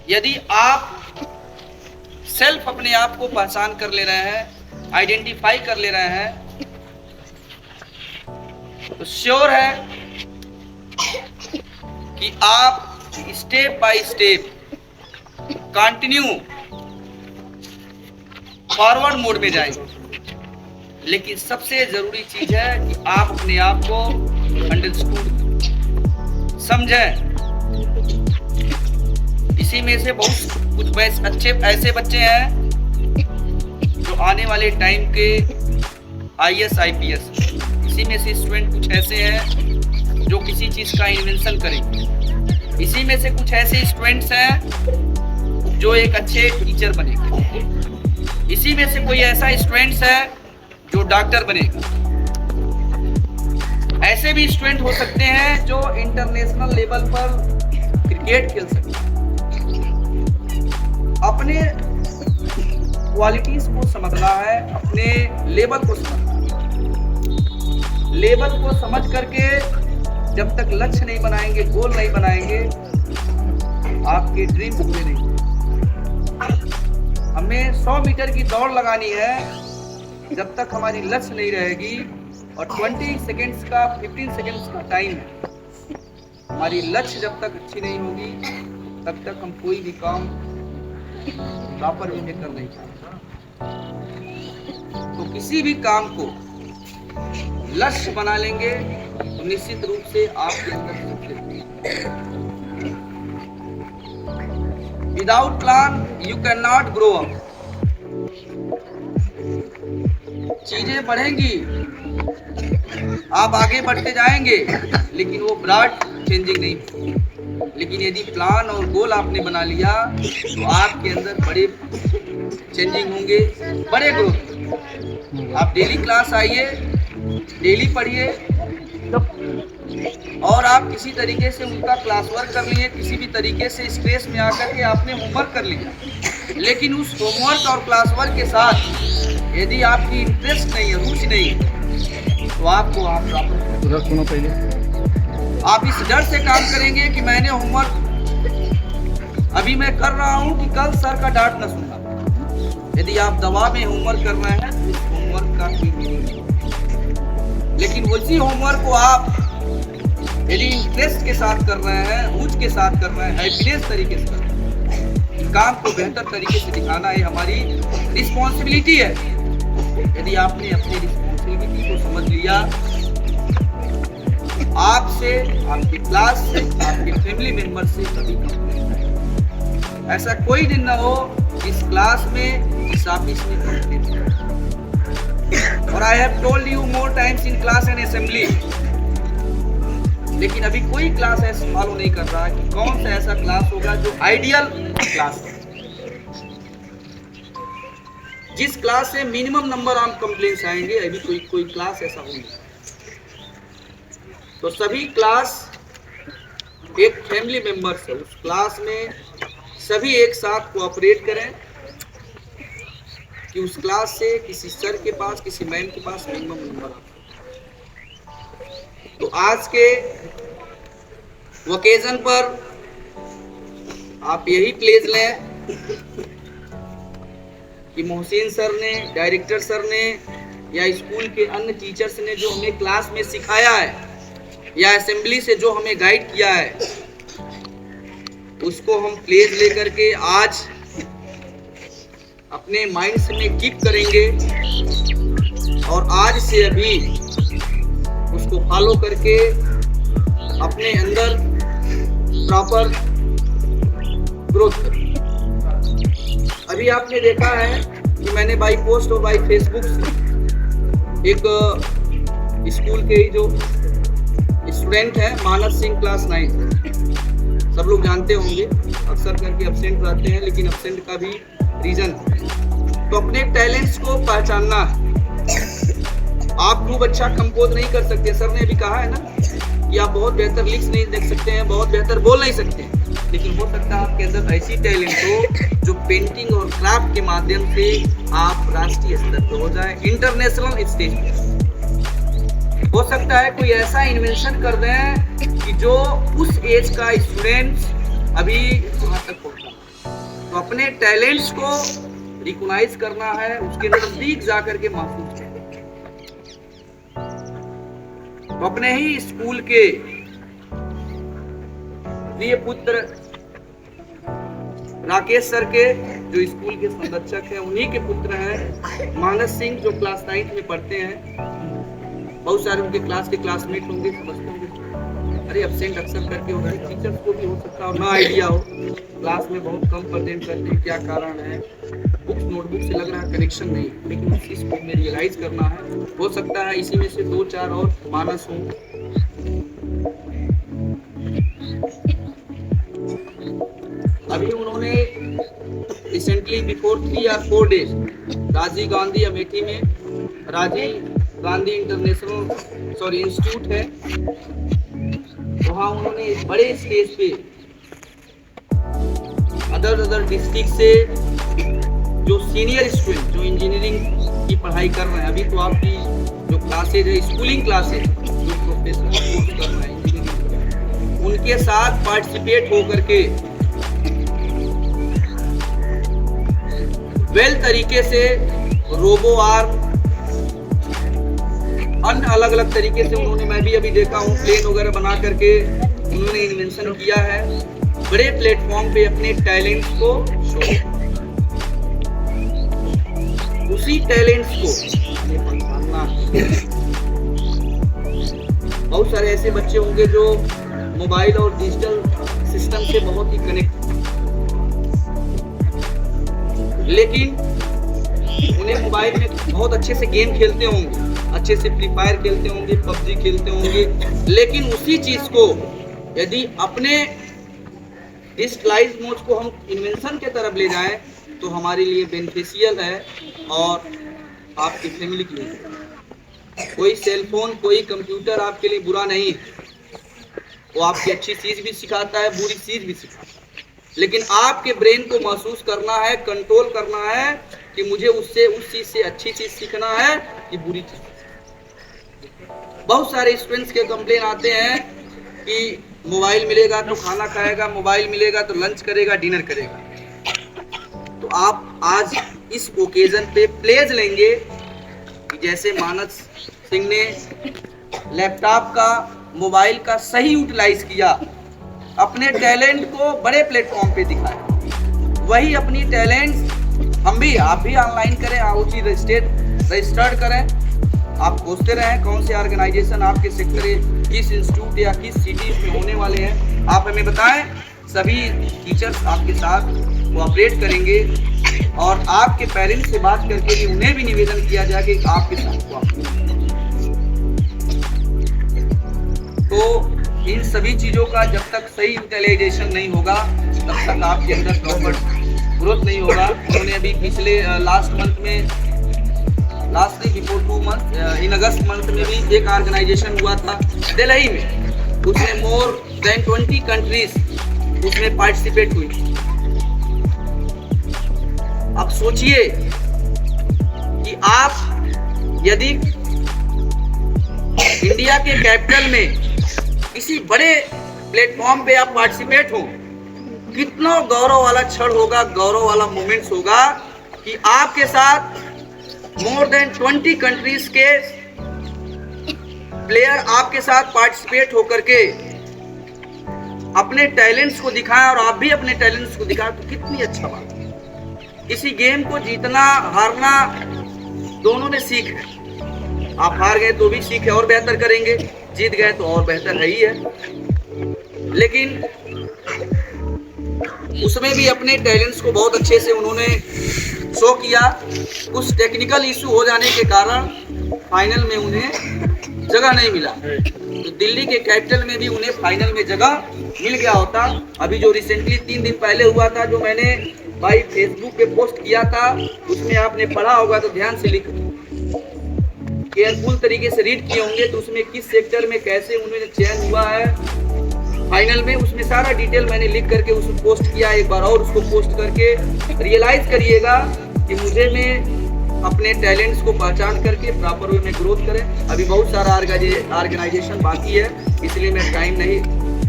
यदि आप सेल्फ अपने आप को पहचान कर ले रहे हैं, आइडेंटिफाई कर ले रहे हैं, तो श्योर है कि आप step by step continue forward mode में जाएंगे। लेकिन सबसे जरूरी चीज है कि आप अपने आप को अंडरस्टूड समझें। इसी में से बहुत कुछ अच्छे ऐसे बच्चे हैं जो आने वाले टाइम के IAS IPS, इसी में से स्टूडेंट कुछ ऐसे हैं जो किसी चीज का इन्वेंशन करेंगे। इसी में से कुछ ऐसे स्टूडेंट्स हैं जो एक अच्छे टीचर बनेंगे। इसी में से कोई ऐसा स्टूडेंट्स है जो डॉक्टर बनेगा। ऐसे भी स्टूडेंट हो सकते हैं जो इंटरनेशनल लेवल पर क्रिकेट खेल सकते हैं। अपने क्वालिटीज को समझना है, अपने लेवल को समझना है। लेवल को समझ करके जब तक लक्ष्य नहीं बनाएंगे, गोल नहीं बनाएंगे, आपके ड्रीम पूरे नहीं। हमें 100 मीटर की दौड़ लगानी है, जब तक हमारी लक्ष्य नहीं रहेगी और 20 सेकेंड्स का 15 सेकेंड्स का टाइम है, हमारी लक्ष्य जब तक अच्छी नहीं होगी तब तक हम कोई भी काम प्रॉपर वे में कर नहीं पाएंगे। तो किसी भी काम को लक्ष्य बना लेंगे तो निश्चित रूप से आपके अंदर without plan you can not grow up. चीजें बढ़ेंगी, आप आगे बढ़ते जाएंगे, लेकिन वो ब्रॉड चेंजिंग नहीं होगी। लेकिन यदि प्लान और गोल आपने बना लिया तो आपके अंदर बड़े चेंजिंग होंगे, बड़े ग्रोथ। आप डेली क्लास आइए, डेली पढ़िए, और आप किसी तरीके से उनका क्लास वर्क कर लिए, किसी भी तरीके से स्ट्रेस में आकर के आपने होमवर्क कर लिया। लेकिन उस होमवर्क और क्लास वर्क के साथ यदि आपकी इंटरेस्ट नहीं है, रुचि नहीं है, तो आपको आप आप इस डर से काम करेंगे कि मैंने होमवर्क अभी मैं कर रहा हूं कि कल सर का डांट न सुनना। यदि आप दबाव में होमवर्क कर रहे हैं तो उस होमवर्क का कोई मीनिंग नहीं। लेकिन उसी होमवर्क को आप यदि इंटरेस्ट के साथ कर रहे हैं, रुचि के साथ कर रहे हैं, हैप्पीनेस तरीके से कर रहे हैं, काम को बेहतर तरीके से दिखाना ये हमारी रिस्पॉन्सिबिलिटी है। यदि आपने अपनी रिस्पॉन्सिबिलिटी को समझ लिया, आपसे, आपकी क्लास से, आपके फैमिली मेंबर से कभी कंप्लेंट, ऐसा कोई दिन ना हो इस क्लास में, इस ऑफिस में कंप्लेंट। और I have told you more times in class and assembly, लेकिन अभी कोई क्लास ऐसा फॉलो नहीं कर रहा कि कौन सा ऐसा क्लास होगा जो आइडियल क्लास है, जिस क्लास से मिनिमम नंबर ऑफ कंप्लेंट्स आएंगे। अभी कोई क्लास ऐसा होगी। तो सभी क्लास एक फैमिली मेंबर्स है, उस क्लास में सभी एक साथ कोऑपरेट करें कि उस क्लास से किसी सर के पास, किसी मैम के पास मिनिमम नंबर आए। तो आज के ओकेजन पर आप यही प्लेज लें कि मोहसिन सर ने, डायरेक्टर सर ने या स्कूल के अन्य टीचर्स ने जो हमें क्लास में सिखाया है या असेंबली से जो हमें गाइड किया है, उसको हम प्लेज लेकर के आज अपने माइंड से में कीप करेंगे और आज से अभी उसको फॉलो करके अपने अंदर प्रॉपर ग्रोथ करें। अभी आपने देखा है कि मैंने बाई पोस्ट और बाई फेसबुक से एक स्कूल के ही जो स्टूडेंट है मानस सिंह क्लास 9, सब लोग जानते होंगे, अक्सर करके एब्सेंट रहते हैं, लेकिन एब्सेंट का भी रीजन, तो अपने टैलेंट्स को पहचानना है। आप खूब अच्छा कंपोज नहीं कर सकते, सर ने अभी कहा है ना कि आप बहुत बेहतर लिख नहीं देख सकते हैं, बहुत बेहतर बोल नहीं सकते, लेकिन हो सकता है आपके अंदर ऐसी टैलेंट हो जो पेंटिंग और क्राफ्ट के माध्यम से आप राष्ट्रीय स्तर पर हो जाए, इंटरनेशनल स्टेज पर। हो सकता है कोई ऐसा इन्वेंशन कर दें कि जो उस एज का स्टूडेंट अभी वहां तक पहुंचा। तो अपने टैलेंट्स को रिकॉग्नाइज करना है, उसके नजदीक जाकर के महसूस करना है। तो अपने ही स्कूल के प्रिय पुत्र राकेश सर के, जो स्कूल के संरक्षक हैं, उन्हीं के पुत्र हैं मानस सिंह, जो क्लास 9 में पढ़ते हैं। बहुत सारे उनके क्लास के क्लासमेट होंगे, समझते होंगे अरे एब्सेंट अक्सर करके होगा। टीचर्स को भी हो सकता है ना आइडिया हो, क्लास में बहुत कम प्रेजेंट करते हैं, क्या कारण है। बुक्स नोटबुक से लग रहा है कनेक्शन नहीं, लेकिन उस चीज को हमें रियलाइज करना है। हो सकता है इसी में से 2-4 और मानस हों। अभी उन्होंने recently before 3 or 4 days Rajiv Gandhi Amethi में, राजीव गांधी इंटरनेशनल इंस्टीट्यूट है, वहाँ उन्होंने एक बड़े स्टेज पे अदर डिस्ट्रिक्ट से जो सीनियर स्टूडेंट जो इंजीनियरिंग की पढ़ाई कर रहे हैं, अभी तो आपकी जो क्लासेज है स्कूलिंग क्लासेज, जो प्रोफेशनल कोर्स कर रहे हैं इंजीनियरिंग, उनके साथ पार्टिसिपेट होकर के वेल तरीके से रोबो आर्म, अन्य अलग अलग तरीके से उन्होंने, मैं भी अभी देखा हूँ, प्लेन वगैरह बना करके उन्होंने इन्वेंशन किया है। बड़े प्लेटफॉर्म पे अपने टैलेंट्स को शो, उसी टैलेंट्स को पहचानना। बहुत सारे ऐसे बच्चे होंगे जो मोबाइल और डिजिटल सिस्टम से बहुत ही कनेक्ट, लेकिन उन्हें मोबाइल में बहुत अच्छे से गेम खेलते होंगे, अच्छे से फ्री फायर खेलते होंगे, पबजी खेलते होंगे, लेकिन उसी चीज को यदि अपने डिजिटलाइज मोड को हम इन्वेंशन के तरफ ले जाएं तो हमारे लिए बेनिफिशियल है और आपकी फैमिली के लिए। कोई सेलफोन, कोई कंप्यूटर आपके लिए बुरा नहीं है, वो आपकी अच्छी चीज भी सिखाता है, बुरी चीज भी सिखाता है, लेकिन आपके ब्रेन को महसूस करना है, कंट्रोल करना है कि मुझे उससे, उस चीज से अच्छी चीज सीखना है कि बुरी चीज। बहुत सारे स्टूडेंट्स के कंप्लेन आते हैं कि मोबाइल मिलेगा तो खाना खाएगा, मोबाइल मिलेगा तो लंच करेगा, डिनर करेगा। तो आप आज इस ओकेजन पे प्लेज लेंगे कि जैसे मानस सिंह ने लैपटॉप का, मोबाइल का सही यूटिलाइज किया, अपने टैलेंट को बड़े प्लेटफॉर्म पे दिखाया, वही अपनी टैलेंट्स हम भी, आप भी ऑनलाइन करें, आउची रजिस्टर्ड करें। आप खोजते रहें कौन से ऑर्गेनाइजेशन आपके सेक्टर, किस इंस्टीट्यूट या किस सिटी में होने वाले हैं, आप हमें बताएं। सभी टीचर्स आपके साथ कोऑपरेट करेंगे और आपके पेरेंट्स से बात करके भी उन्हें भी निवेदन किया जाए कि आपके साथ कोऑपरेट। तो इन सभी चीज़ों का जब तक सही यूटिलाइजेशन नहीं होगा तब तक आपके अंदर प्रॉपर ग्रोथ नहीं होगा। उन्होंने अभी पिछले last before 2 month in August month में भी एक ऑर्गेनाइजेशन हुआ था दिल्ली में, उसमें मोर देन 20 कंट्रीज उसमें पार्टिसिपेट हुई। अब सोचिए कि आप यदि इंडिया के कैपिटल में किसी बड़े प्लेटफॉर्म पे आप पार्टिसिपेट हो, कितना गौरव वाला क्षण होगा, गौरव वाला मोमेंट्स होगा कि आपके साथ मोर देन 20 कंट्रीज के प्लेयर आपके साथ पार्टिसिपेट होकर के अपने टैलेंट्स को दिखाएं और आप भी अपने टैलेंट्स को दिखाएं, तो कितनी अच्छा बात है। किसी गेम को जीतना हारना दोनों में सीख है। आप हार गए तो भी सीख है और बेहतर करेंगे, जीत गए तो और बेहतर है ही है। लेकिन उसमें भी अपने टैलेंट्स को बहुत अच्छे से उन्होंने शो किया। कुछ टेक्निकल इशू हो जाने के कारण फाइनल में उन्हें जगह नहीं मिला, तो दिल्ली के कैपिटल में भी उन्हें फाइनल में जगह मिल गया होता। अभी जो रिसेंटली 3 दिन पहले हुआ था, जो मैंने भाई फेसबुक पे पोस्ट किया था, उसमें आपने पढ़ा होगा तो ध्यान से लिख, केयरफुल तरीके से रीड किए होंगे, तो उसमें किस सेक्टर में कैसे उन्हें चयन हुआ है फाइनल में, उसमें सारा डिटेल मैंने लिख करके उसको पोस्ट किया। एक बार और उसको पोस्ट करके रियलाइज करिएगा कि मुझे में अपने टैलेंट्स को पहचान करके प्रॉपर वे में ग्रोथ करें। अभी बहुत सारा ऑर्गेनाइजेशन बाकी है, इसलिए मैं टाइम नहीं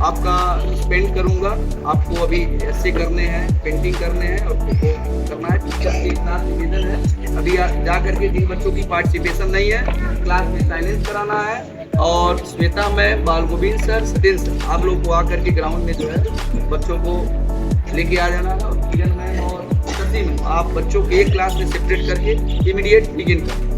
आपका स्पेंड करूंगा। आपको अभी ऐसे करने हैं, पेंटिंग करने हैं और फोटो करना है। टीचर से इतना निवेदन है, अभी जा करके जिन बच्चों की पार्टिसिपेशन नहीं है क्लास में साइलेंस कराना है। और श्वेता मैम, बाल गोविंद सर, सत्येंद्र सर, आप लोग को आकर के ग्राउंड में जो है बच्चों को लेके आ जाना है। और किरण मैम और शशि मैम, आप बच्चों को एक क्लास में सेपरेट करके इमीडिएट बिगिन करें।